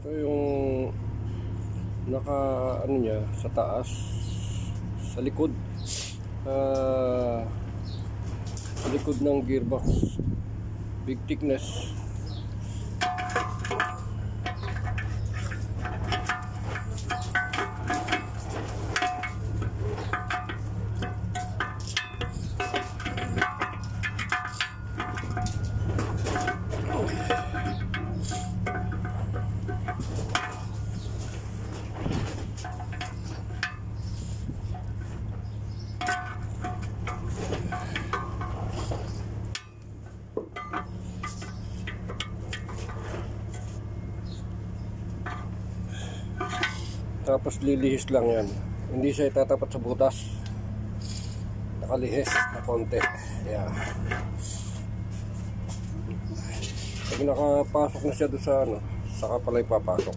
Ito yung naka ano niya sa taas, sa likod, sa likod ng gearbox, big thickness. Tapos lilihis lang yan, hindi siya itatapat sa butas, nakalihis na konti. Ayan. Pag nakapasok na siya doon sa ano, saka pala ipapasok.